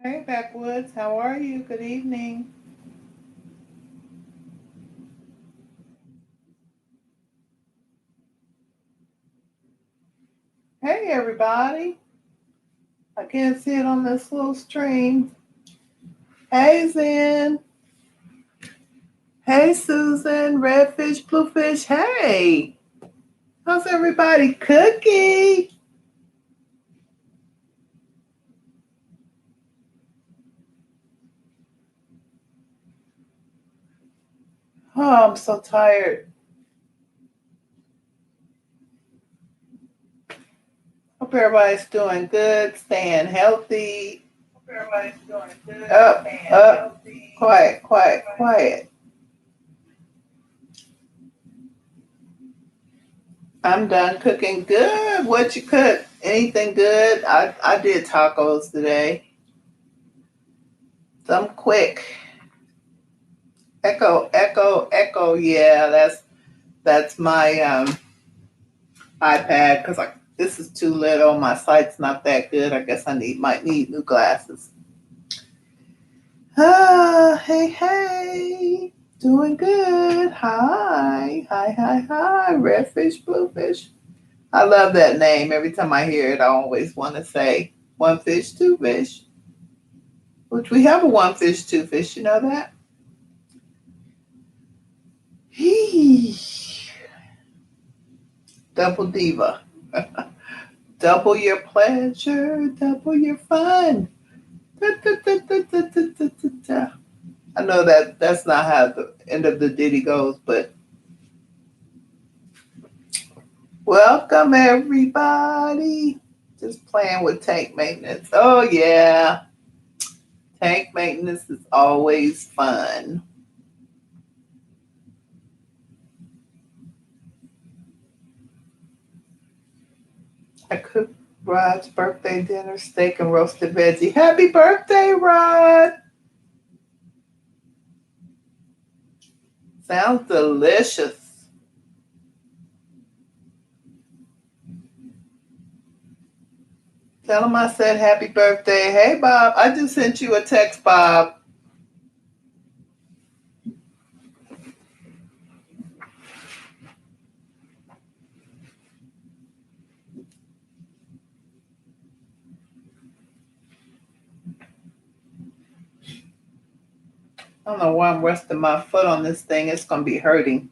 Hey, Backwoods, how are you? Good evening. Hey, everybody. I can't see it on this little stream. Hey, Zen. Hey, Susan. Redfish, Bluefish. Hey, how's everybody? Cookie. Oh, I'm so tired. Hope everybody's doing good, staying healthy. Hope everybody's doing good, staying healthy. Quiet, quiet, quiet. I'm done cooking. Good. What you cook? Anything good? I did tacos today. Some quick. Echo, echo, echo. Yeah, that's my iPad because this is too little. My sight's not that good. I guess might need new glasses. Hey, hey. Doing good. Hi, hi, hi, hi. Redfish, bluefish. I love that name. Every time I hear it, I always want to say one fish, two fish. Which we have a one fish, two fish. You know that? Hee. Double diva. Double your pleasure, double your fun. Da, da, da, da, da, da, da, da, da. I know that's not how the end of the ditty goes, but welcome everybody. Just playing with tank maintenance. Oh yeah, tank maintenance is always fun. I cooked Rod's birthday dinner, steak and roasted veggie. Happy birthday, Rod! Sounds delicious. Tell him I said happy birthday. Hey, Bob, I just sent you a text, Bob. I don't know why I'm resting my foot on this thing. It's going to be hurting.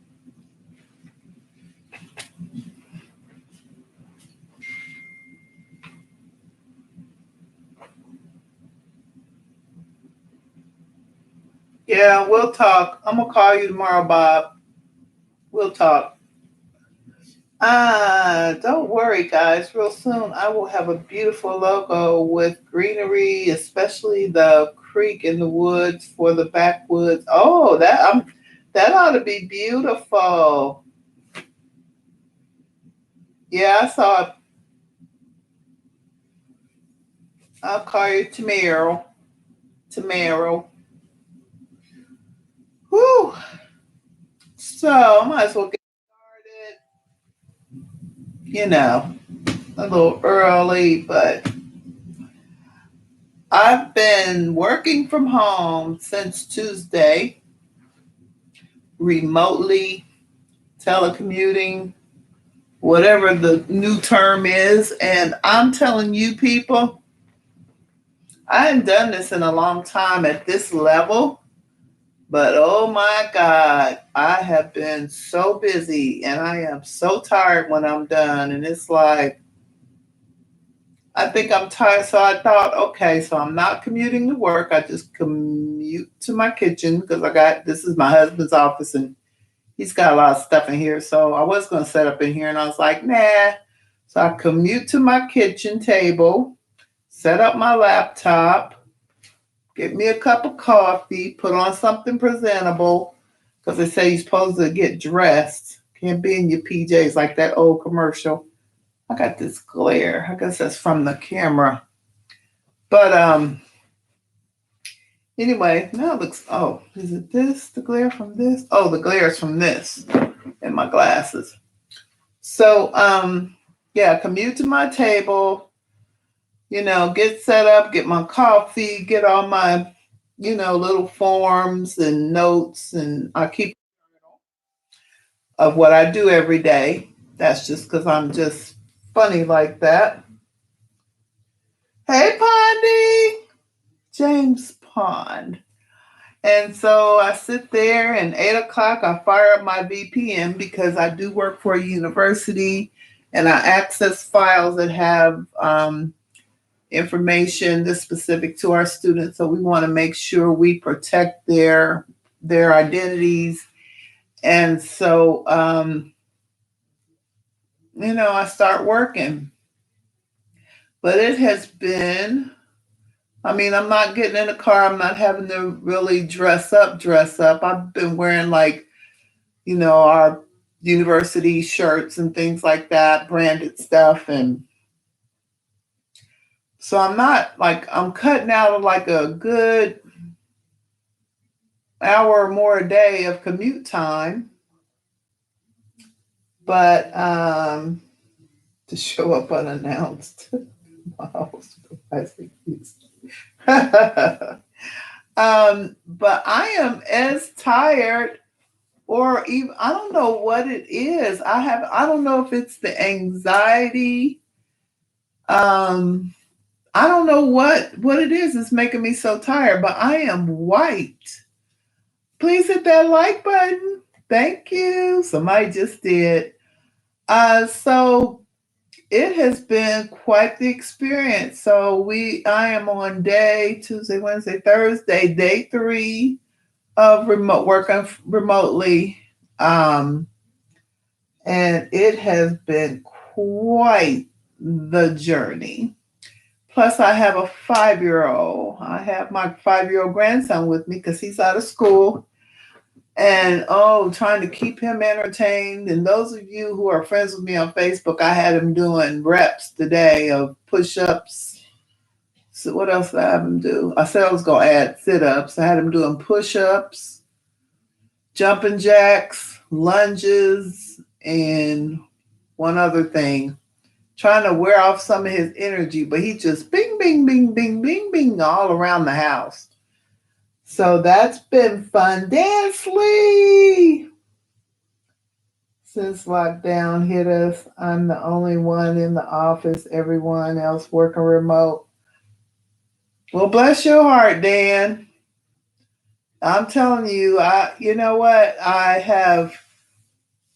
Yeah, we'll talk. I'm going to call you tomorrow, Bob. We'll talk. Don't worry, guys. Real soon, I will have a beautiful logo with greenery, especially the creek in the woods for the backwoods. Oh, that ought to be beautiful. Yeah, I saw it. I'll call you tomorrow. Tomorrow. Whew. So I might as well get started. A little early, but I've been working from home since Tuesday, remotely, telecommuting, whatever the new term is. And I'm telling you, people, I hadn't done this in a long time at this level, but oh my God, I have been so busy and I am so tired when I'm done. And it's like, I think I'm tired. So I thought, okay, so I'm not commuting to work. I just commute to my kitchen because this is my husband's office and he's got a lot of stuff in here. So I was going to set up in here and I was like, nah. So I commute to my kitchen table, set up my laptop, get me a cup of coffee, put on something presentable because they say you're supposed to get dressed. Can't be in your PJs like that old commercial. I got this glare. I guess that's from the camera. But anyway, now it looks is it this? The glare from this? Oh, the glare is from this in my glasses. So yeah, commute to my table, get set up, get my coffee, get all my, little forms and notes, and I keep of what I do every day. That's just because I'm just funny like that. Hey, Pondy, James Pond. And so I sit there, and 8 o'clock, I fire up my VPN because I do work for a university, and I access files that have information that's specific to our students. So we want to make sure we protect their identities. And so, I start working. But it has been, I'm not getting in the car. I'm not having to really dress up. I've been wearing like, our university shirts and things like that, branded stuff. And so I'm not like, I'm cutting out like a good hour or more a day of commute time. But to show up unannounced. But I am as tired, or even I don't know what it is. I don't know if it's the anxiety. I don't know what it is. It's making me so tired, but I am white. Please hit that like button. Thank you. Somebody just did. So it has been quite the experience. So I am on Tuesday, Wednesday, Thursday, day 3 of working remotely. And it has been quite the journey. Plus, I have a 5-year-old. I have my 5-year-old grandson with me because he's out of school. And trying to keep him entertained. And those of you who are friends with me on Facebook, I had him doing reps today of push-ups. So what else did I have him do? I said I was going to add sit-ups. I had him doing push-ups, jumping jacks, lunges, and one other thing. Trying to wear off some of his energy, but he just bing, bing, bing, bing, bing, bing all around the house. So that's been fun. Dance Lee! Since lockdown hit us, I'm the only one in the office, everyone else working remote. Well, bless your heart, Dan. I'm telling you, you know what? I have,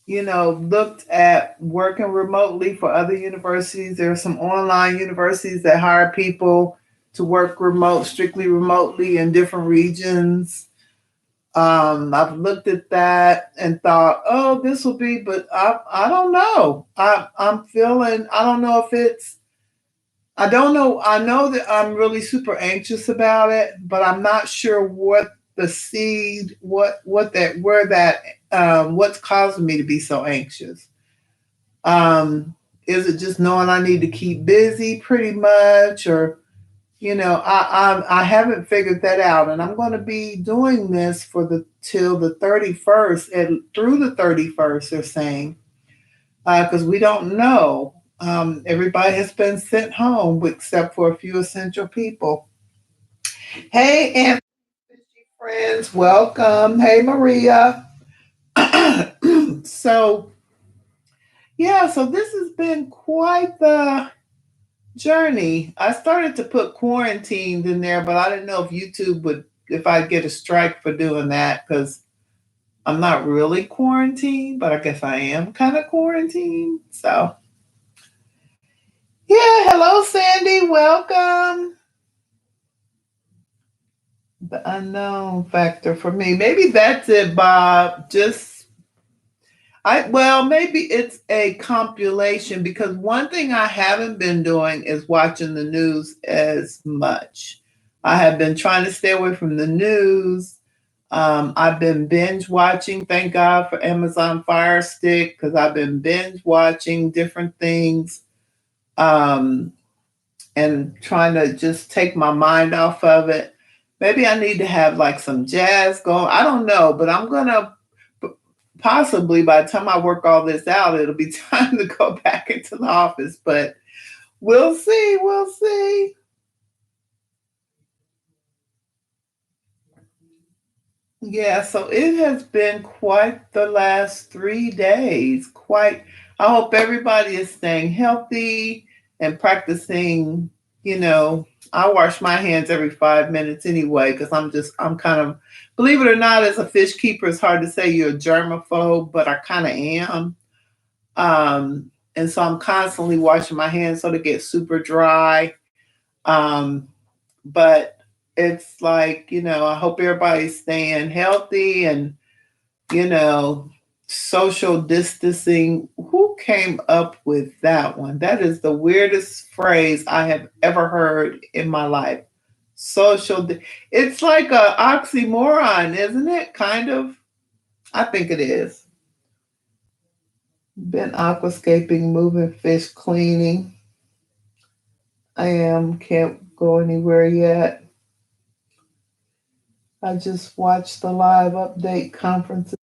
looked at working remotely for other universities. There are some online universities that hire people to work strictly remotely in different regions. I've looked at that and thought, oh, this will be, but I don't know. I'm feeling, I don't know if it's, I don't know. I know that I'm really super anxious about it, but I'm not sure what the seed, what's causing me to be so anxious. Is it just knowing I need to keep busy pretty much, or I haven't figured that out, and I'm going to be doing this till the 31st, and through the 31st, they're saying, because we don't know. Everybody has been sent home except for a few essential people. Hey, and friends, welcome. Hey, Maria. So, yeah, so this has been quite the journey. I started to put quarantined in there, but I didn't know if YouTube if I'd get a strike for doing that, because I'm not really quarantined, but I guess I am kind of quarantined. So, yeah, hello, Sandy. Welcome. The unknown factor for me. Maybe that's it, Bob. Maybe it's a compilation, because one thing I haven't been doing is watching the news as much. I have been trying to stay away from the news. I've been binge watching. Thank God for Amazon Fire Stick, because I've been binge watching different things, and trying to just take my mind off of it. Maybe I need to have like some jazz going. I don't know, but I'm going to possibly, by the time I work all this out, it'll be time to go back into the office. But We'll see. We'll see. Yeah, so it has been quite the last 3 days. Quite, I hope everybody is staying healthy and practicing. You know, I wash my hands every 5 minutes anyway because I'm kind of, believe it or not, as a fish keeper, it's hard to say you're a germaphobe, but I kind of am. And so I'm constantly washing my hands so they get super dry. Um, but it's like, I hope everybody's staying healthy and, you know, social distancing. Who came up with that one? That is the weirdest phrase I have ever heard in my life. It's like a oxymoron, isn't it? Kind of. I think it is. Been aquascaping, moving fish, cleaning. I am, can't go anywhere yet. I just watched the live update conference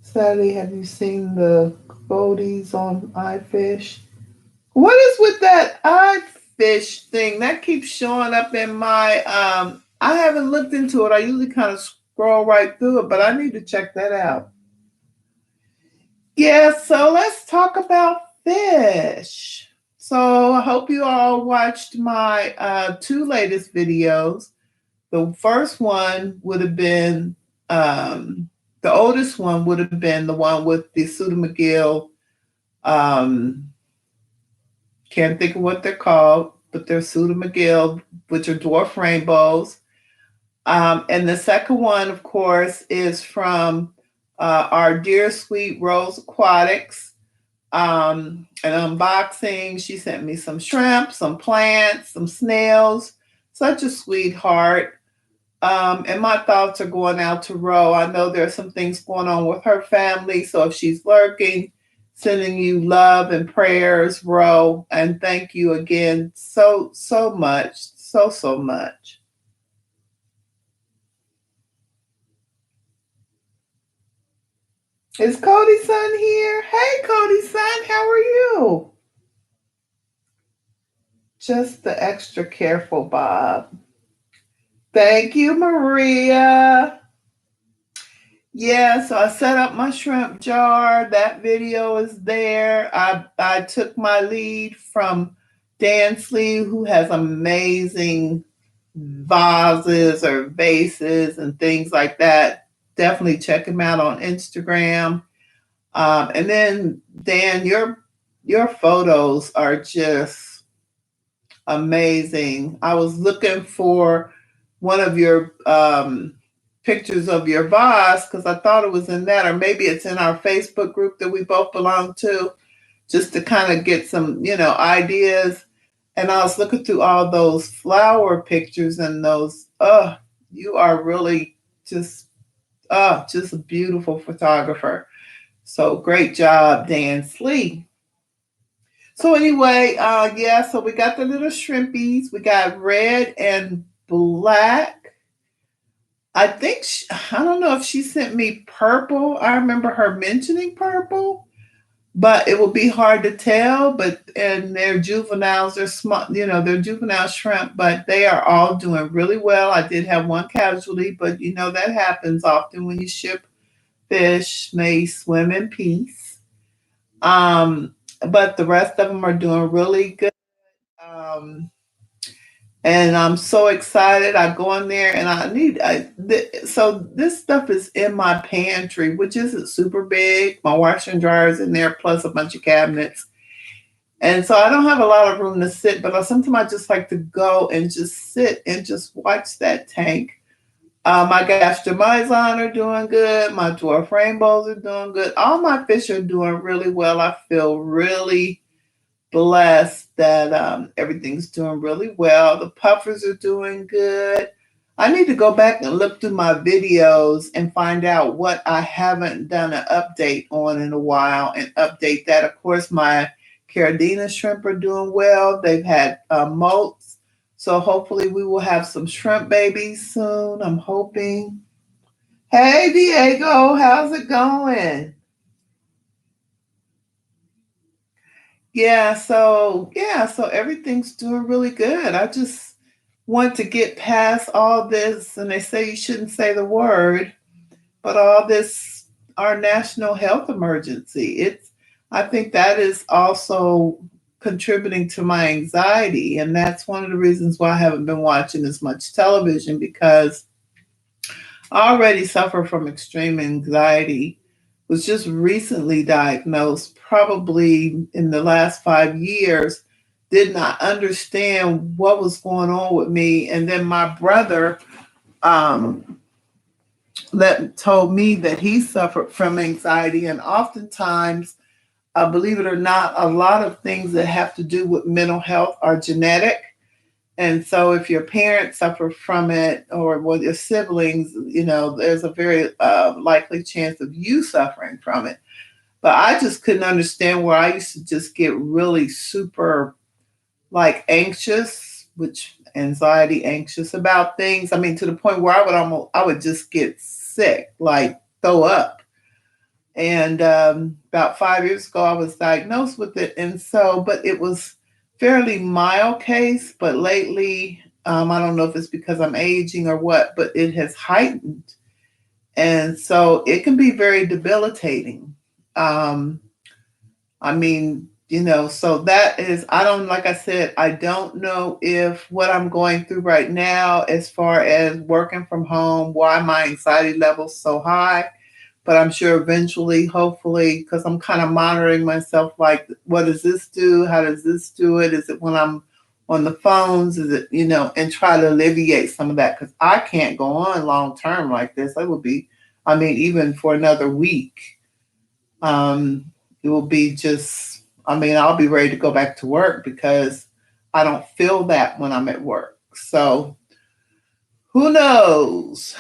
Saturday. Have you seen the Goldies on iFish? What is with that iFish thing? That keeps showing up in my I haven't looked into it. I usually kind of scroll right through it, but I need to check that out. Yeah, so let's talk about fish. So I hope you all watched my two latest videos. The first one would have been the oldest one would have been the one with the Suda McGill. Um, can't think of what they're called, but they're Suda McGill, which are dwarf rainbows. And the second one, of course, is from our dear sweet Rose Aquatics. An unboxing. She sent me some shrimp, some plants, some snails. Such a sweetheart. And my thoughts are going out to Ro. I know there's some things going on with her family. So if she's lurking, sending you love and prayers, Ro. And thank you again so, so much. So, so much. Is Cody's son here? Hey, Cody's son, how are you? Just the extra careful, Bob. Thank you, Maria. Yeah, so I set up my shrimp jar. That video is there. I took my lead from Dan Sleeve, who has amazing vases or vases and things like that. Definitely check him out on Instagram. And then Dan, your photos are just amazing. I was looking for one of your pictures of your vase because I thought it was in that, or maybe it's in our Facebook group that we both belong to, just to kind of get some, ideas. And I was looking through all those flower pictures and those, you are really just a beautiful photographer. So great job, Dan Slee. So anyway, yeah, so we got the little shrimpies. We got red and black. I don't know if she sent me purple. I remember her mentioning purple, but it will be hard to tell. But and they're juveniles, they're small, they're juvenile shrimp, but they are all doing really well. I did have one casualty, but that happens often when you ship fish. May swim in peace. Um, but the rest of them are doing really good. Um, and I'm so excited. I go in there and so this stuff is in my pantry, which isn't super big. My washer and dryer is in there, plus a bunch of cabinets. And so I don't have a lot of room to sit, but sometimes I just like to go and just sit and just watch that tank. My gastromyzon are doing good. My dwarf rainbows are doing good. All my fish are doing really well. I feel really blessed that everything's doing really well. The puffers are doing good. I need to go back and look through my videos and find out what I haven't done an update on in a while and update that. Of course, my Caradina shrimp are doing well. They've had molts. So hopefully we will have some shrimp babies soon. I'm hoping. Hey, Diego, how's it going? So everything's doing really good. I just want to get past all this, and they say you shouldn't say the word, but all this, our national health emergency. I think that is also contributing to my anxiety, and that's one of the reasons why I haven't been watching as much television, because I already suffer from extreme anxiety. Was just recently diagnosed, probably in the last 5 years. Did not understand what was going on with me, and then my brother um, told me that he suffered from anxiety, and oftentimes, believe it or not, a lot of things that have to do with mental health are genetic. And so, if your parents suffer from it, or with your siblings, there's a very likely chance of you suffering from it. But I just couldn't understand where I used to just get really super like anxious, which anxiety, anxious about things. I mean, to the point where I would just get sick, like throw up. And about 5 years ago, I was diagnosed with it. And so, but it was fairly mild case. But lately, I don't know if it's because I'm aging or what, but it has heightened. And so it can be very debilitating. Um, I mean, so that is, I don't, like I said, I don't know if what I'm going through right now, as far as working from home, why my anxiety level's so high. But I'm sure eventually, hopefully, because I'm kind of monitoring myself, like, what does this do? How does this do it? Is it when I'm on the phones? Is it, and try to alleviate some of that, because I can't go on long term like this. I would be, I mean, even for another week, it will be just, I mean, I'll be ready to go back to work because I don't feel that when I'm at work. So who knows?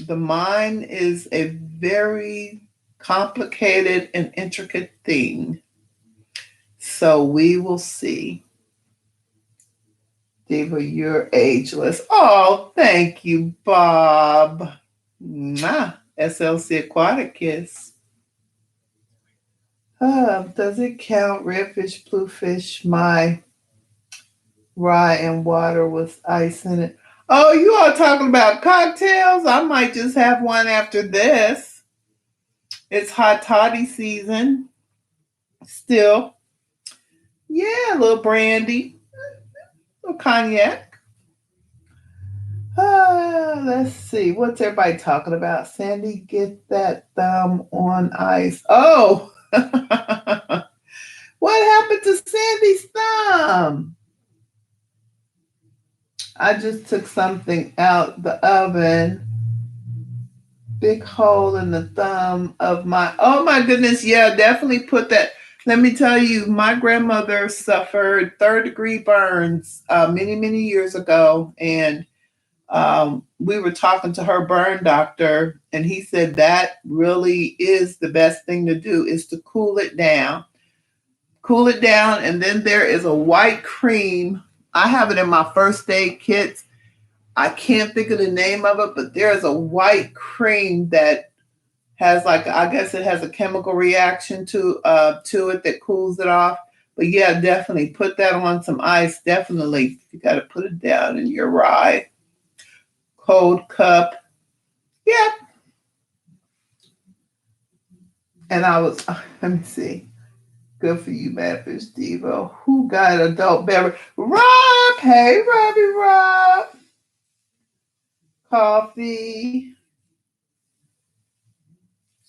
The mind is a very complicated and intricate thing. So we will see. Diva, you're ageless. Oh, thank you, Bob. Mwah. SLC Aquatic Kiss. Does it count? Redfish, bluefish, my rye and water with ice in it. Oh, you all talking about cocktails? I might just have one after this. It's hot toddy season still. Yeah, a little brandy, a little cognac. Let's see. What's everybody talking about? Sandy, get that thumb on ice. Oh, what happened to Sandy's thumb? I just took something out the oven. Big hole in the thumb of my, oh my goodness, yeah, definitely put that. Let me tell you, my grandmother suffered third-degree burns many, many years ago. And we were talking to her burn doctor, and he said that really is the best thing to do, is to cool it down. Cool it down. And then there is a white cream. I have it in my first aid kits. I can't think of the name of it, but there's a white cream that has, like, I guess it has a chemical reaction to it that cools it off. But yeah, definitely put that on some ice. Definitely, you got to put it down in your rye. Cold cup. Yeah. And I was, let me see. Good for you, Madfish Diva. Who got adult beverage? Rob. Hey, Robbie Rob. Coffee.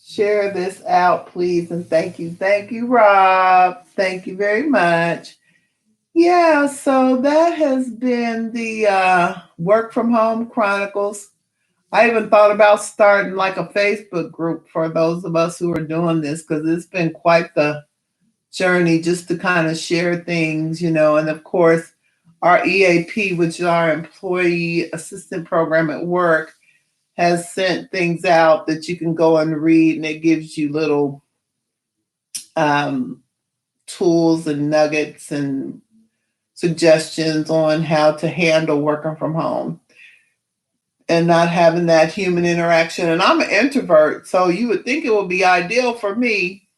Share this out, please. And thank you. Thank you, Rob. Thank you very much. Yeah, so that has been the Work from Home Chronicles. I even thought about starting like a Facebook group for those of us who are doing this, because it's been quite the journey just to kind of share things, and of course, our EAP, which is our Employee Assistant Program at work, has sent things out that you can go and read, and it gives you little um, tools and nuggets and suggestions on how to handle working from home and not having that human interaction. And I'm an introvert, so you would think it would be ideal for me,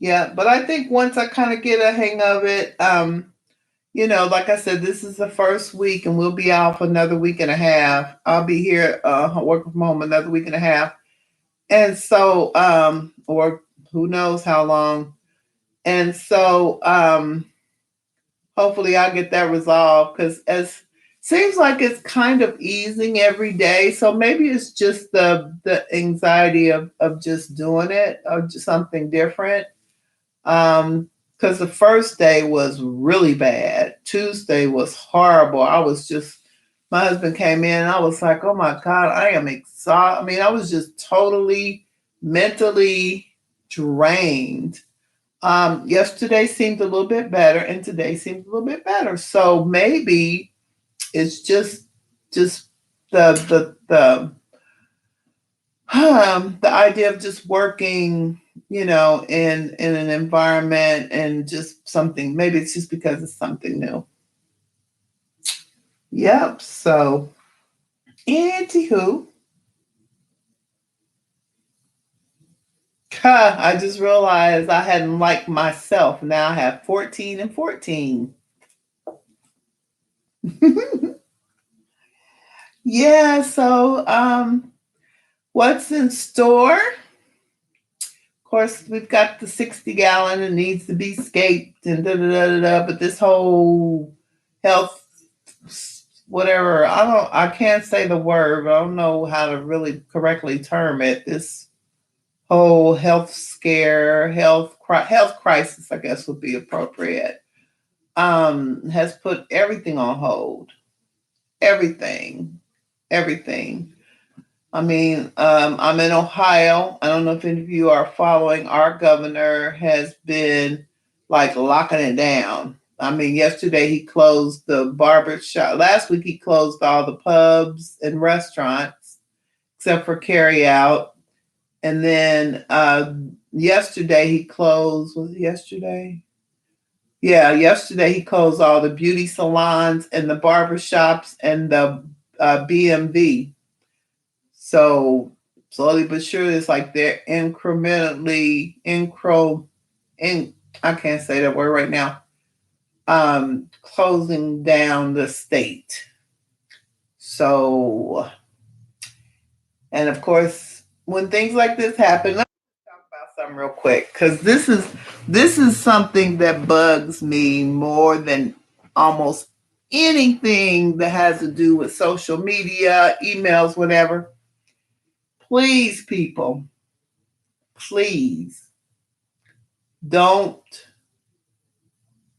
Yeah, but I think once I kind of get a hang of it, like I said, this is the first week, and we'll be out for another week and a half. I'll be here working from home another week and a half, and so or who knows how long. And so hopefully I'll get that resolved because as seems like it's kind of easing every day. So maybe it's just the anxiety of just doing it or just something different. Because the first day was really bad. Tuesday was horrible. I was just my husband came in and I was like, oh my God, I am exhausted. I mean, I was just totally mentally drained. Yesterday seemed a little bit better, and today seems a little bit better. So maybe it's just the idea of just working, in an environment and just something. Maybe it's just because it's something new. Yep. So, anywho, I just realized I hadn't liked myself. Now I have 14 and 14. Yeah, so what's in store? Of course, we've got the 60-gallon that needs to be scaped and da da da da da, but this whole health whatever, I can't say the word, but I don't know how to really correctly term it. This whole health scare, health crisis, I guess would be appropriate. Has put everything on hold. Everything. Everything. I mean, I'm in Ohio. I don't know if any of you are following. Our governor has been like locking it down. I mean, yesterday he closed the barber shop. Last week he closed all the pubs and restaurants except for carry out. And then yesterday he closed, was it yesterday? Yeah, yesterday he closed all the beauty salons and the barber shops and the BMV. So slowly but surely, it's like they're in I can't say that word right now. Closing down the state. So, and of course, when things like this happen, let's talk about something real quick because this is something that bugs me more than almost anything that has to do with social media, emails, whatever. Please, people, please don't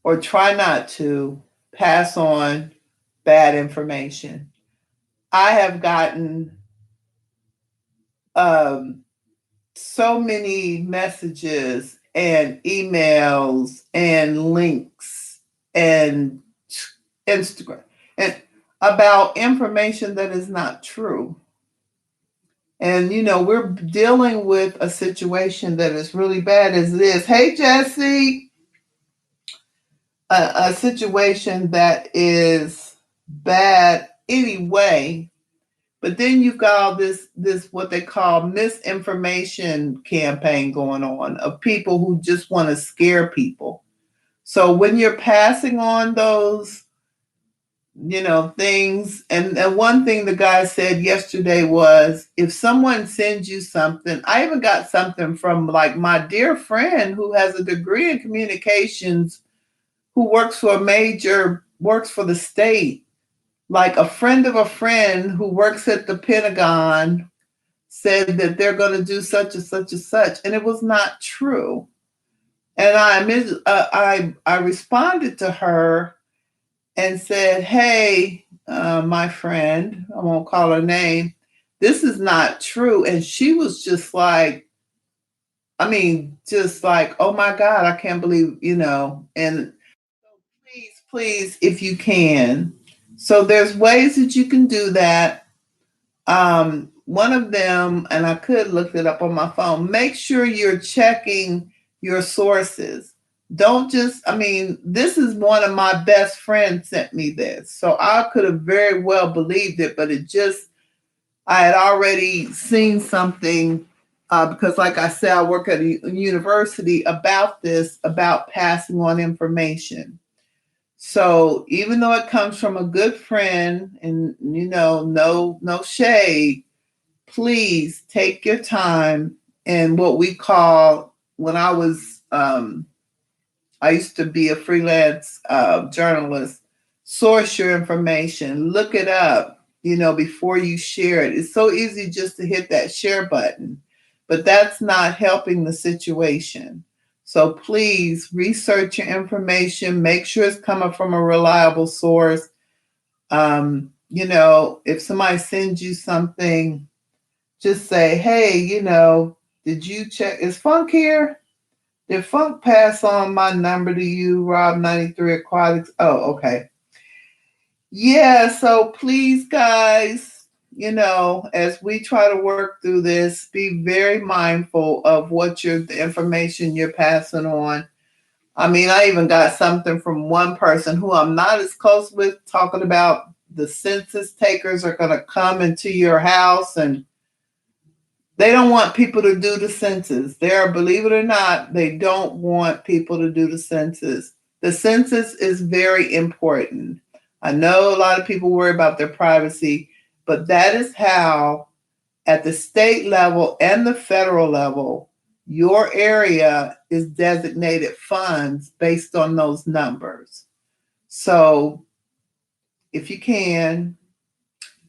or try not to pass on bad information. I have gotten um, so many messages and emails and links and Instagram and about information that is not true. And we're dealing with a situation that is really bad as it is. Hey, Jesse, a situation that is bad anyway. But then you've got all this what they call misinformation campaign going on of people who just want to scare people. So when you're passing on those, things, and one thing the guy said yesterday was if someone sends you something, I even got something from like my dear friend who has a degree in communications who works for the state, like a friend of a friend who works at the Pentagon said that they're going to do such and such and such, and it was not true. And I responded to her and said, "Hey, my friend, I won't call her name. This is not true." And she was just like, I mean, just like, "Oh my God, I can't believe." And please, please, if you can. So there's ways that you can do that. One of them, and I could look it up on my phone, make sure you're checking your sources. Don't just, I mean, this is one of my best friends sent me this. So I could have very well believed it, but I had already seen something because, like I said, I work at a university about this, about passing on information. So even though it comes from a good friend, and no shade, please take your time. And what we call, when I used to be a freelance journalist, source your information, look it up, before you share it. It's so easy just to hit that share button, but that's not helping the situation. So please research your information, make sure it's coming from a reliable source. If somebody sends you something, just say, hey, did you check? Is Funk here? Did Funk pass on my number to you, Rob93 Aquatics? Oh, okay. Yeah, so please, guys, as we try to work through this, be very mindful of the information you're passing on. I mean, I even got something from one person who I'm not as close with, talking about the census takers are going to come into your house, and they don't want people to do the census. Believe it or not, they don't want people to do the census. The census is very important. I know a lot of people worry about their privacy, but that is how, at the state level and the federal level, your area is designated funds based on those numbers. So if you can,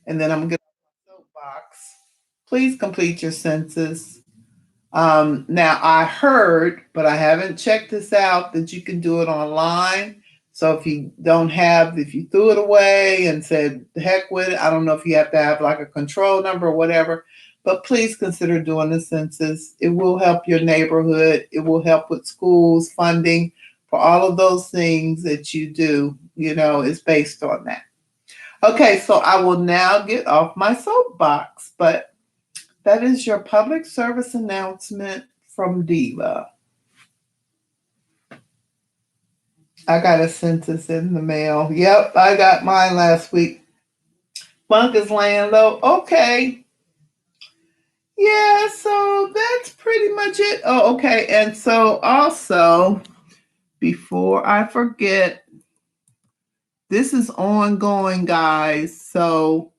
and then I'm going to soapbox, please complete your census. Now I heard, but I haven't checked this out, that you can do it online. So if you threw it away and said, the heck with it, I don't know if you have to have like a control number or whatever, but please consider doing the census. It will help your neighborhood. It will help with schools, funding, for all of those things that you do, is based on that. Okay, so I will now get off my soapbox, but that is your public service announcement from Diva. I got a census in the mail. Yep, I got mine last week. Funk is laying low. Okay. Yeah, so that's pretty much it. Oh, okay. And so also, before I forget, this is ongoing, guys. So,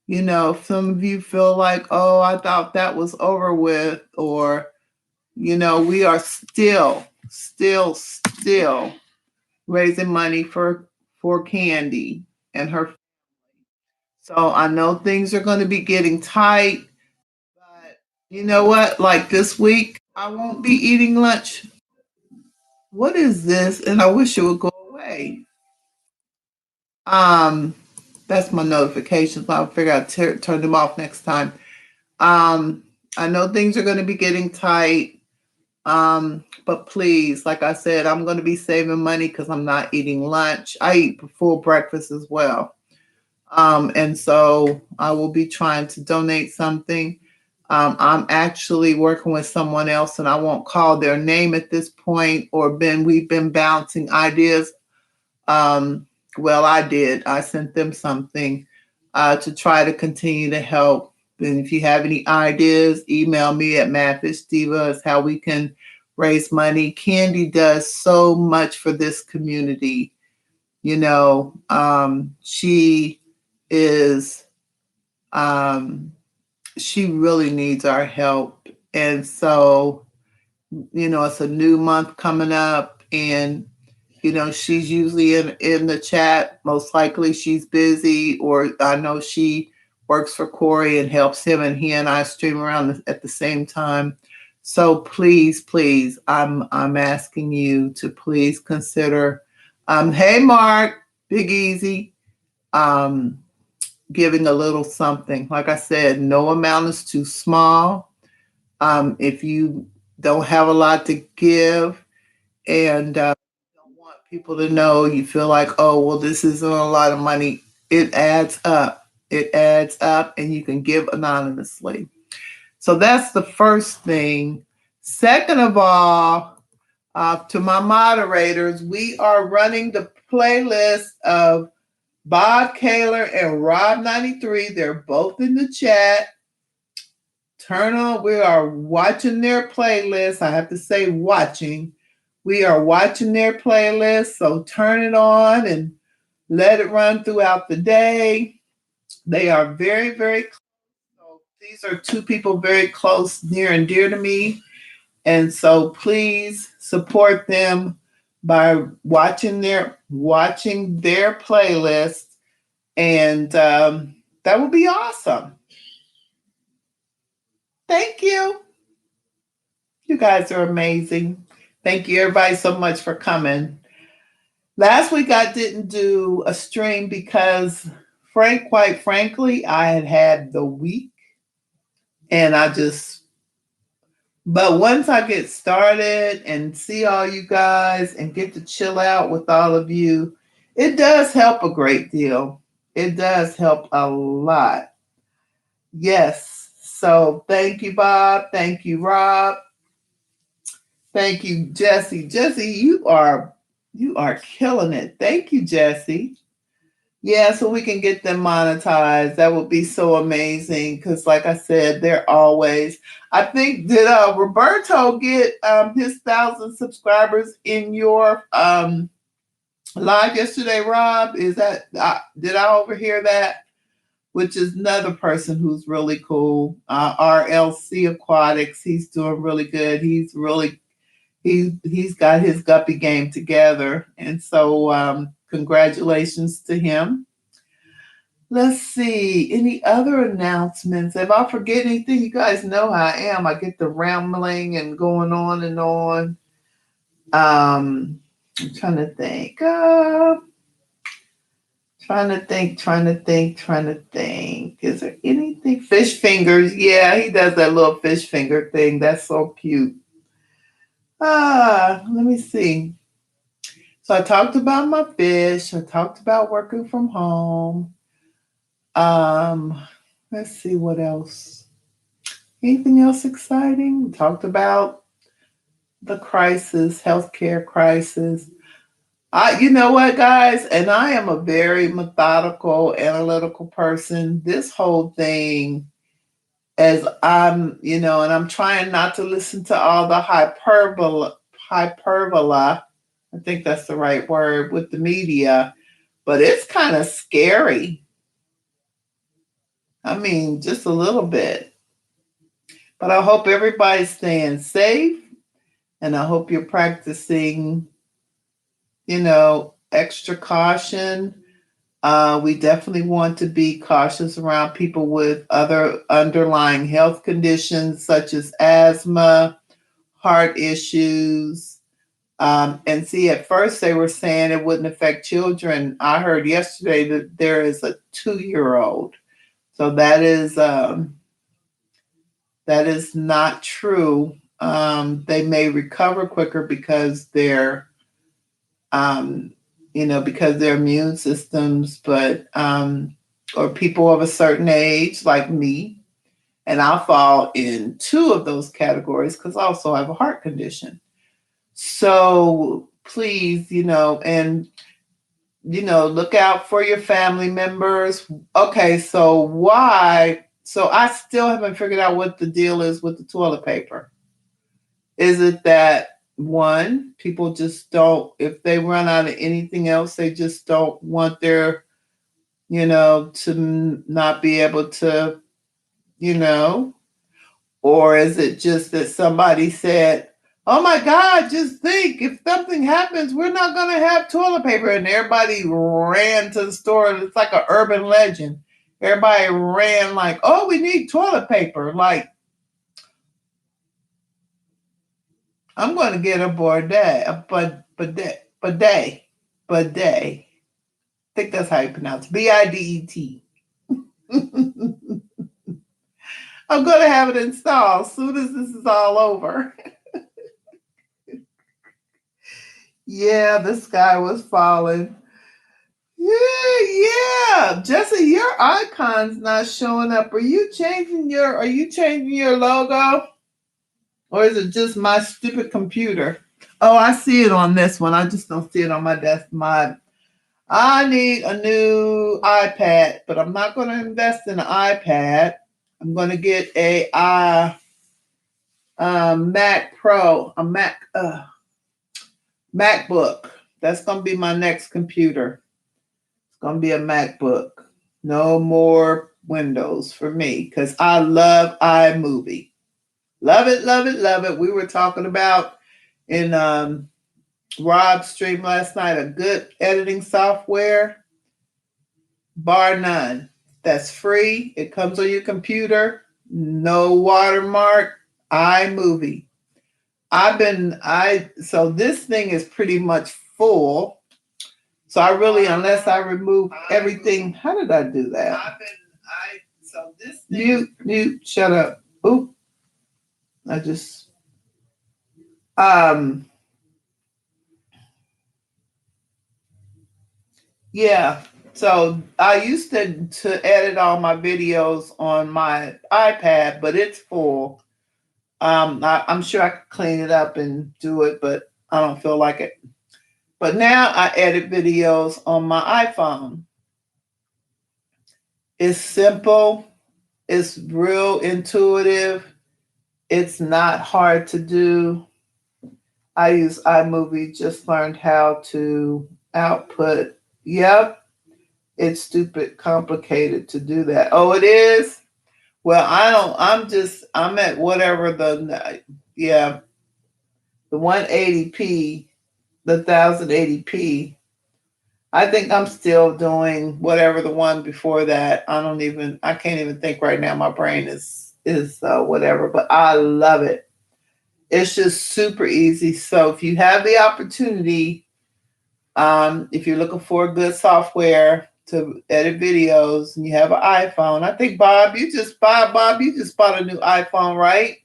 if some of you feel like, oh, I thought that was over with, or we are still raising money for Candy and her. So I know things are going to be getting tight, but you know what? Like this week, I won't be eating lunch. What is this? And I wish it would go away. Um, that's my notifications. I'll figure out turn them off next time. Um, I know things are going to be getting tight. But please, like I said, I'm going to be saving money because I'm not eating lunch. I eat full breakfast as well. And so I will be trying to donate something. I'm actually working with someone else, and I won't call their name at this point, we've been bouncing ideas. Um, well, I did. I sent them something to try to continue to help. And if you have any ideas, email me at madfishdiva. Is how we can raise money. Candy does so much for this community. She is, she really needs our help. And so, it's a new month coming up, and she's usually in the chat. Most likely she's busy, or I know she works for Corey and helps him, and he and I stream around at the same time. So please, I'm asking you to please consider. Hey, Mark, Big Easy, giving a little something. Like I said, no amount is too small. If you don't have a lot to give, and don't want people to know, you feel like, oh, well, this isn't a lot of money. It adds up. It adds up, and you can give anonymously. So that's the first thing. Second of all, to my moderators, we are running the playlist of Bob Kaler and Rob93. They're both in the chat. Turn on, we are watching their playlist. I have to say watching. We are watching their playlist. So turn it on and let it run throughout the day. They are very, very close. So these are two people very close, near and dear to me. And so please support them by watching their playlist. And that would be awesome. Thank you. You guys are amazing. Thank you, everybody, so much for coming. Last week I didn't do a stream because, quite frankly, I had the week, and but once I get started and see all you guys and get to chill out with all of you, it does help a great deal. It does help a lot. Yes. So thank you, Bob. Thank you, Rob. Thank you, Jesse. Jesse, you are killing it. Thank you, Jesse. Yeah, so we can get them monetized. That would be so amazing because, like I said, they're always. I think did Roberto get his 1,000 subscribers in your live yesterday, Rob? Is that did I overhear that? Which is another person who's really cool. RLC Aquatics. He's doing really good. He's got his guppy game together, and so congratulations to him. Let's see, any other announcements? If I forget anything, you guys know how I am. I get the rambling and going on and on. I'm trying to think. Trying to think. Is there anything? Fish fingers. Yeah, he does that little fish finger thing. That's so cute. Let me see. So I talked about my fish. I talked about working from home. Um, let's see what else. Anything else exciting? We talked about the crisis, healthcare crisis. You know what, guys? And I am a very methodical, analytical person. This whole thing, as and I'm trying not to listen to all the hyperbola. I think that's the right word with the media, but it's kind of scary. I mean, just a little bit. But I hope everybody's staying safe, and I hope you're practicing, extra caution. We definitely want to be cautious around people with other underlying health conditions such as asthma, heart issues. And see, at first they were saying it wouldn't affect children. I heard yesterday that there is a 2-year-old. So that is not true. They may recover quicker because um, because their immune systems, but or people of a certain age like me, and I'll fall in two of those categories because I also have a heart condition. So please, and look out for your family members. Okay, so why? So I still haven't figured out what the deal is with the toilet paper. Is it that one, people just don't, if they run out of anything else, they just don't want to not be able to, you know, or is it just that somebody said, oh my God, just think if something happens, we're not going to have toilet paper. And everybody ran to the store. It's like an urban legend. Everybody ran like, oh, we need toilet paper. Like, I'm going to get a bidet. I think that's how you pronounce it. Bidet. I'm going to have it installed as soon as this is all over. Yeah, the sky was falling. Yeah. Jesse, your icon's not showing up. Are you changing your logo? Or is it just my stupid computer? Oh, I see it on this one. I just don't see it on my desk. I need a new iPad, but I'm not going to invest in an iPad. I'm going to get a Mac Pro, a MacBook. That's going to be my next computer. It's going to be a MacBook. No more Windows for me because I love iMovie. Love it, love it, love it. We were talking about in Rob's stream last night a good editing software, bar none. That's free. It comes on your computer. No watermark. iMovie. So this thing is pretty much full. So I really, unless I remove everything, how did I do that? So this thing mute, shut up. Oop. I just, yeah. So I used to edit all my videos on my iPad, but it's full. I'm sure I could clean it up and do it, but I don't feel like it. But now I edit videos on my iPhone. It's simple. It's real intuitive. It's not hard to do. I use iMovie, just learned how to output. Yep, it's stupid complicated to do that. Oh, it is? Well, I'm at whatever the 180p, the 1080p. I think I'm still doing whatever the one before that. I can't even think right now. My brain is whatever, but I love it. It's just super easy. So if you have the opportunity, if you're looking for good software to edit videos and you have an iPhone, I think Bob, you just bought a new iPhone, right?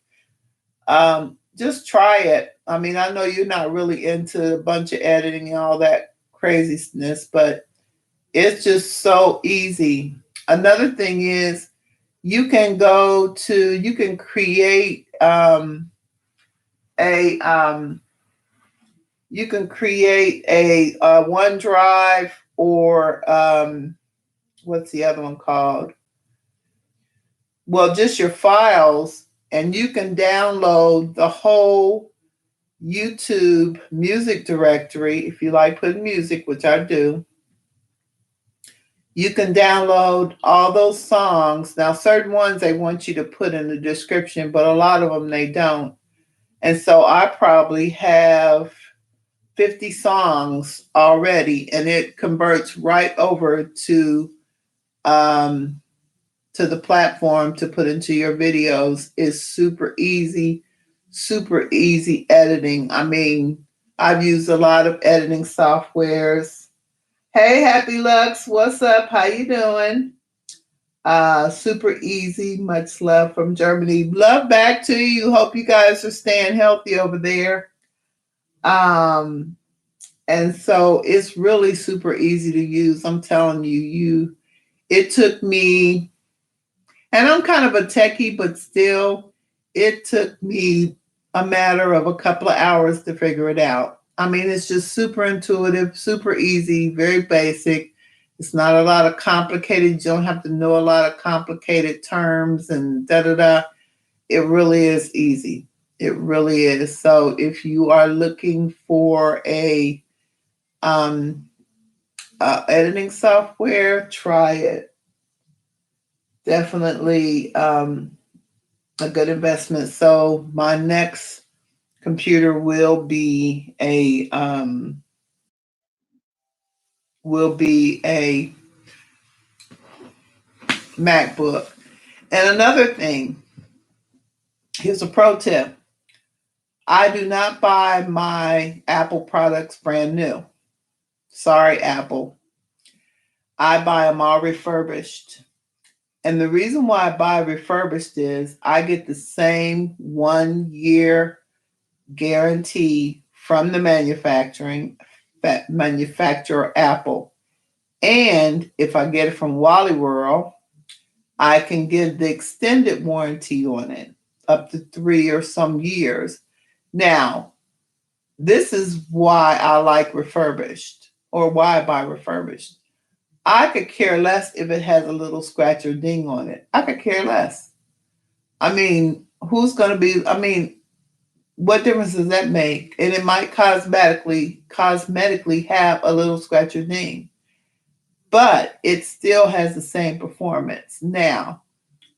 Just try it. I mean, I know you're not really into a bunch of editing and all that craziness, but it's just so easy. Another thing is you can create a OneDrive or what's the other one called? Well, just your files, and you can download the whole YouTube music directory if you like putting music, which I do. You can download all those songs. Now, certain ones they want you to put in the description, but a lot of them they don't. And so I probably have 50 songs already, and it converts right over to the platform to put into your videos. Is super easy editing. I mean, I've used a lot of editing softwares. Hey, Happy Lux, what's up? How you doing? Super easy. Much love from Germany. Love back to you. Hope you guys are staying healthy over there. And so it's really super easy to use. I'm telling you, it took me, and I'm kind of a techie, but still, it took me a matter of a couple of hours to figure it out. I mean, it's just super intuitive, super easy, very basic. It's not a lot of complicated. You don't have to know a lot of complicated terms and da da da. It really is easy. It really is. So if you are looking for a editing software, try it. Definitely a good investment. So my next computer will be a MacBook. And another thing, here's a pro tip. I do not buy my Apple products brand new. Sorry, Apple. I buy them all refurbished. And the reason why I buy refurbished is I get the same 1 year guarantee from the manufacturer Apple. And if I get it from Wally World, I can get the extended warranty on it up to 3 or some years. Now, this is why I like refurbished, or why I buy refurbished. I could care less if it has a little scratch or ding on it. I could care less. I mean, who's going to be, I mean, what difference does that make? And it might cosmetically have a little scratch or ding, but it still has the same performance. Now,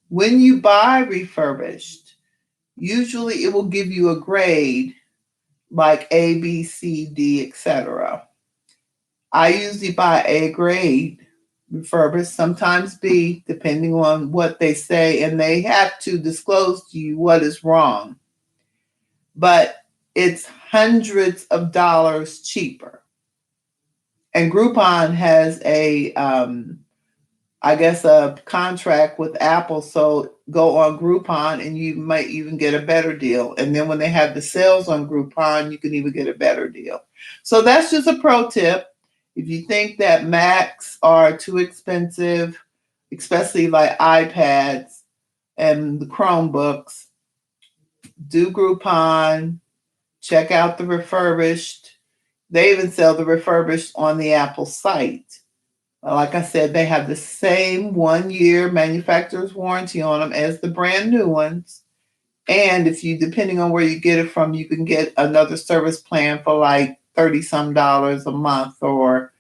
when you buy refurbished, usually it will give you a grade like A, B, C, D, etc. I usually buy A grade refurbished, sometimes B, depending on what they say, and they have to disclose to you what is wrong. But it's hundreds of dollars cheaper. And Groupon has I guess, a contract with Apple. So go on Groupon and you might even get a better deal. And then when they have the sales on Groupon, you can even get a better deal. So that's just a pro tip. If you think that Macs are too expensive, especially like iPads and the Chromebooks, do Groupon, check out the refurbished. They even sell the refurbished on the Apple site. Like I said, they have the same 1 year manufacturer's warranty on them as the brand new ones. And if you, depending on where you get it from, you can get another service plan for like 30 some dollars a month or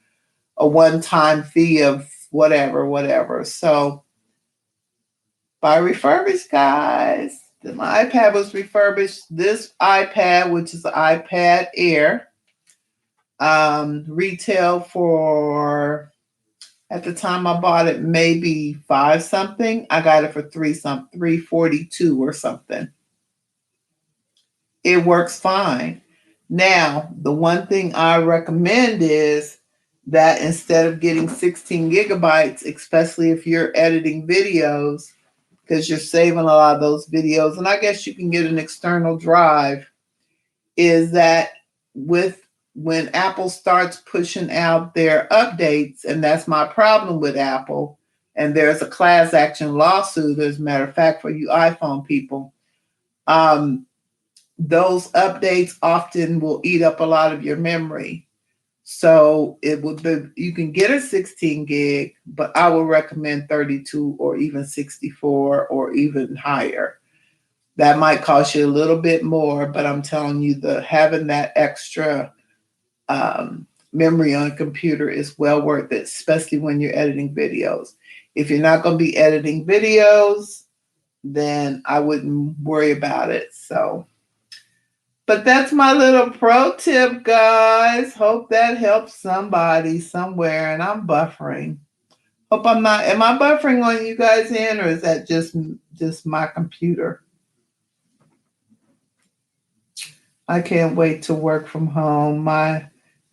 a one-time fee of whatever. So buy refurbished, guys. My iPad was refurbished. This iPad, which is the iPad Air, retail for, at the time I bought it, maybe 5 something. I got it for 342 or something. It works fine. Now, the one thing I recommend is that instead of getting 16 gigabytes, especially if you're editing videos, because you're saving a lot of those videos, and I guess you can get an external drive, is that when Apple starts pushing out their updates, and that's my problem with Apple, and there's a class action lawsuit, as a matter of fact, for you iPhone people, those updates often will eat up a lot of your memory. So it would be, you can get a 16 gig, but I would recommend 32 or even 64 or even higher. That might cost you a little bit more, but I'm telling you, having that extra memory on a computer is well worth it, especially when you're editing videos. If you're not going to be editing videos, then I wouldn't worry about it. So, but that's my little pro tip, guys. Hope that helps somebody somewhere. And I'm buffering. Hope I'm not. Am I buffering on you guys in, or is that just my computer? I can't wait to work from home. My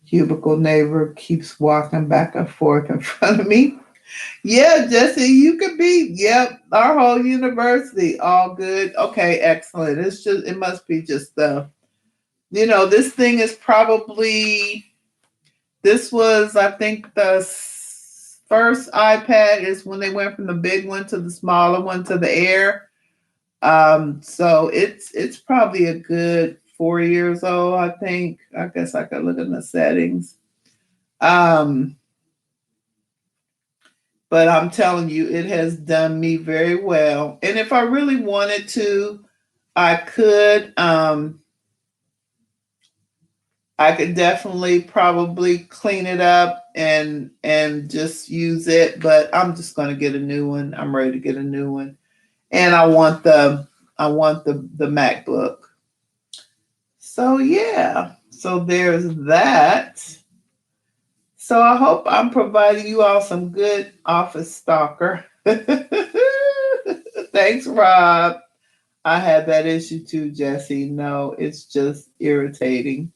cubicle neighbor keeps walking back and forth in front of me. Yeah, Jesse, you could be. Yep, our whole university, all good. Okay, excellent. It must be just this thing is probably, this was, I think, the first iPad is when they went from the big one to the smaller one to the Air. So it's probably a good 4 years old, I think. I guess I could look in the settings. But I'm telling you, it has done me very well. And if I really wanted to, I could definitely probably clean it up and just use it, but I'm just going to get a new one. I'm ready to get a new one. And I want the MacBook. So yeah, so there's that. So I hope I'm providing you all some good office stalker. Thanks, Rob. I had that issue too, Jesse. No, it's just irritating.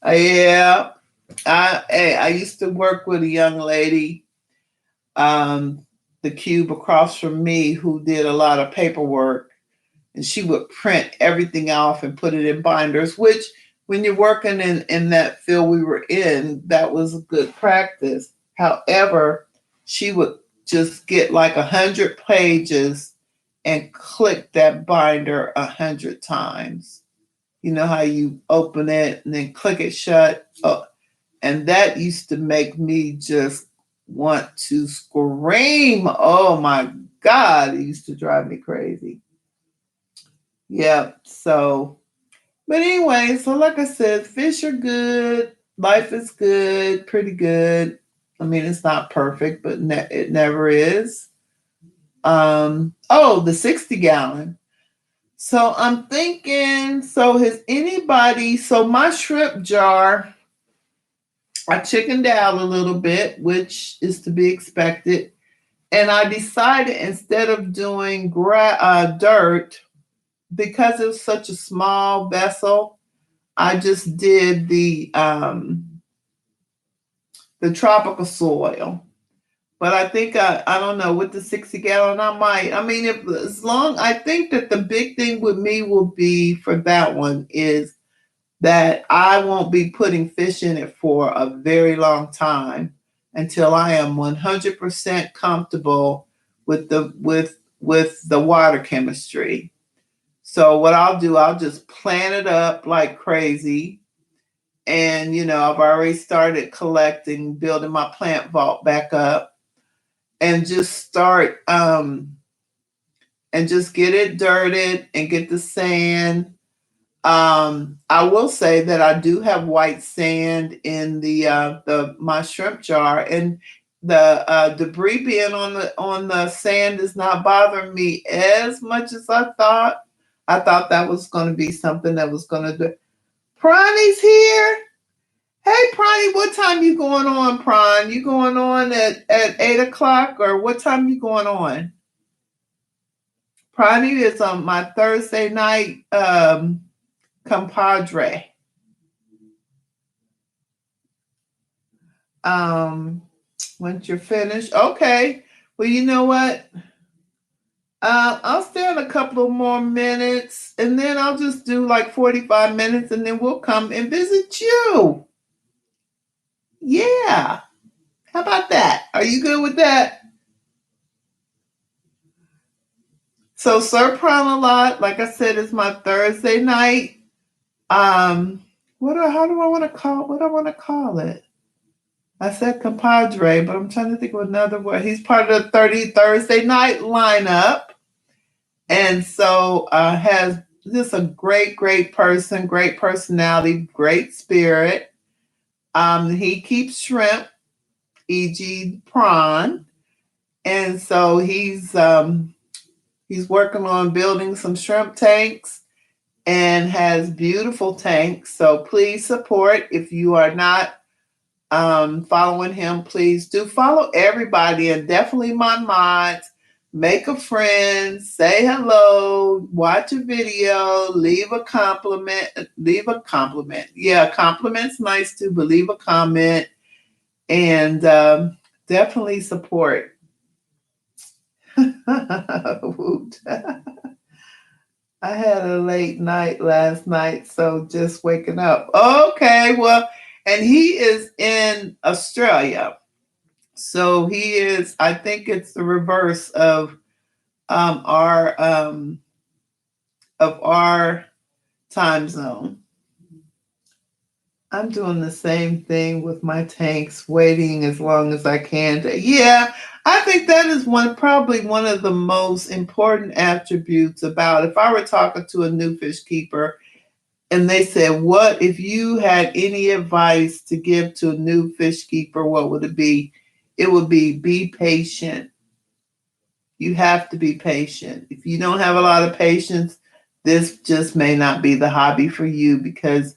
Yeah. I used to work with a young lady, the cube across from me, who did a lot of paperwork, and she would print everything off and put it in binders, which when you're working in that field we were in, that was a good practice. However, she would just get like 100 pages and click that binder 100 times. You know how you open it and then click it shut? Oh, and that used to make me just want to scream. Oh my God, it used to drive me crazy. Yep. So, but anyway, so like I said, fish are good. Life is good, pretty good. I mean, it's not perfect, but it never is. Oh, the 60-gallon. So I'm thinking, so has anybody, so my shrimp jar, I chickened out a little bit, which is to be expected. And I decided instead of doing dirt, because it was such a small vessel, I just did the tropical soil. But I think I don't know, with the 60-gallon I might. I mean, if as long I think that the big thing with me will be for that one is that I won't be putting fish in it for a very long time until I am 100% comfortable with the water chemistry. So what I'll do, I'll just plant it up like crazy. And I've already started collecting, building my plant vault back up, and just start and just get it dirted and get the sand. I will say that I do have white sand in the my shrimp jar, and the debris being on the sand is not bothering me as much as I thought. I thought that was going to be something that was going to do. Pronny's here. Hey, Pronny, what time you going on, Pron? You going on at 8 o'clock, or what time you going on? Pronny is on my Thursday night compadre. Um, Once you're finished, okay. Well, you know what? I'll stay on a couple of more minutes, and then I'll just do like 45 minutes, and then we'll come and visit you. Yeah. How about that? Are you good with that? So Sir Pranalot, like I said, is my Thursday night. How do I want to call what I want to call it? I said compadre, but I'm trying to think of another word. He's part of the 30 Thursday night lineup. And so has just a great person, great personality, great spirit. He keeps shrimp, e.g. prawn. And so he's working on building some shrimp tanks and has beautiful tanks. So please support. If you are not following him, please do follow everybody, and definitely my mods. Make a friend, say hello, watch a video, leave a compliment. Leave a compliment. Yeah, compliment's nice too, but leave a comment, and definitely support. I had a late night last night, so just waking up. Okay, well, and he is in Australia. So he is, I think it's the reverse um, our um, of our time zone. I'm doing the same thing with my tanks, waiting as long as I can. Yeah, I think that is probably one of the most important attributes about if I were talking to a new fish keeper and they said, "What if you had any advice to give to a new fish keeper? What would it be?" It would be patient. You have to be patient. If you don't have a lot of patience, this just may not be the hobby for you, because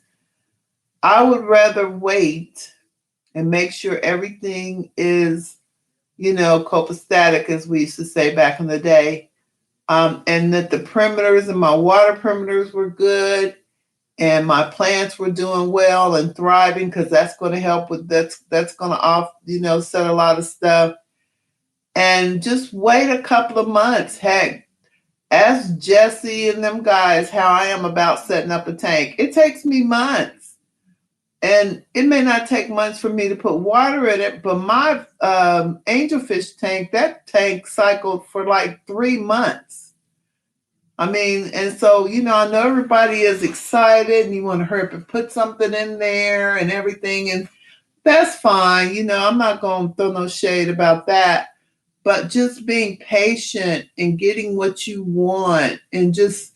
I would rather wait and make sure everything is, copacetic, as we used to say back in the day, and that the perimeters and my water perimeters were good and my plants were doing well and thriving, because that's going to help with that's going to set a lot of stuff, and just wait a couple of months. Heck, ask Jesse and them guys how I am about setting up a tank. It takes me months. And it may not take months for me to put water in it, but my angelfish tank, that tank cycled for like 3 months. I mean, and so, I know everybody is excited and you want to hurry up and put something in there and everything. And that's fine. I'm not going to throw no shade about that. But just being patient and getting what you want, and just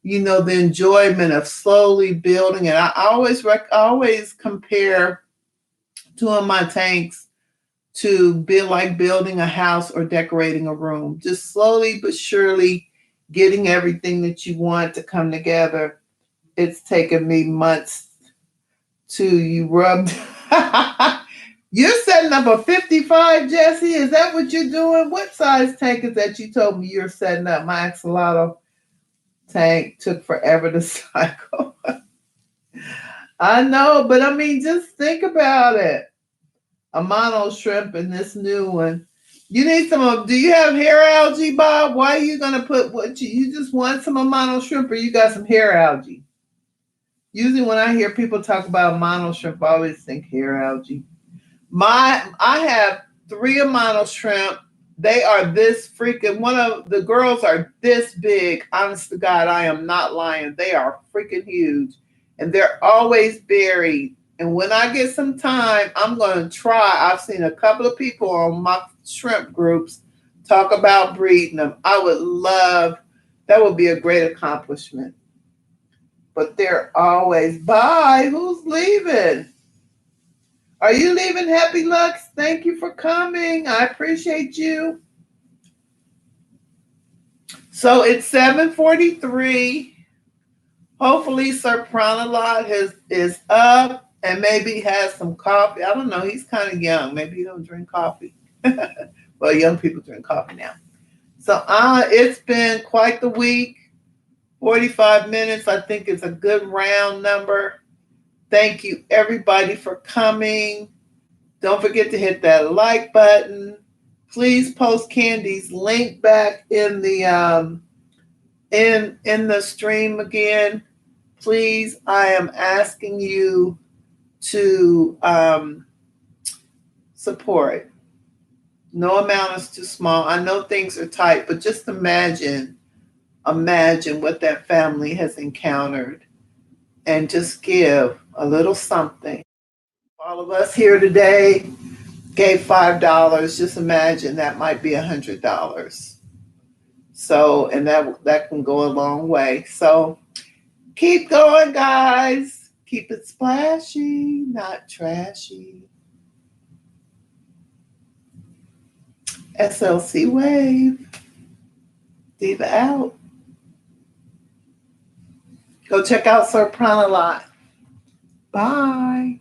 the enjoyment of slowly building it. I always compare doing my tanks to be like building a house or decorating a room. Just slowly but surely getting everything that you want to come together. It's taken me months to you rubbed. You're setting up a 55, Jesse. Is that what you're doing? What size tank is that you told me you're setting up? My axolotl tank took forever to cycle. I know, but I mean, just think about it. A mono shrimp in this new one. You need some of, do you have hair algae, Bob? Why are you going to put what you just want some of mono shrimp or you got some hair algae? Usually when I hear people talk about mono shrimp, I always think hair algae. I have 3 Amano shrimp. They are this freaking, one of the girls are this big. Honest to God, I am not lying. They are freaking huge. And they're always buried. And when I get some time, I'm going to try. I've seen a couple of people on my shrimp groups talk about breeding them. I would love, that would be a great accomplishment. But they're always, bye. Who's leaving? Are you leaving, Happy Lux? Thank you for coming. I appreciate you. So it's 7:43. Hopefully Sir Pranalot is up and maybe has some coffee. I don't know. He's kind of young. Maybe he don't drink coffee. Well, young people drink coffee now. So it's been quite the week. 45 minutes, I think, is a good round number. Thank you, everybody, for coming. Don't forget to hit that like button. Please post Candy's link back in the in the stream again. Please, I am asking you to support. No amount is too small. I know things are tight, but just imagine what that family has encountered and just give a little something. All of us here today gave $5. Just imagine that might be $100. So, and that can go a long way. So keep going, guys. Keep it splashy, not trashy. SLC Wave. Diva out. Go check out Sir Pranalot. Bye.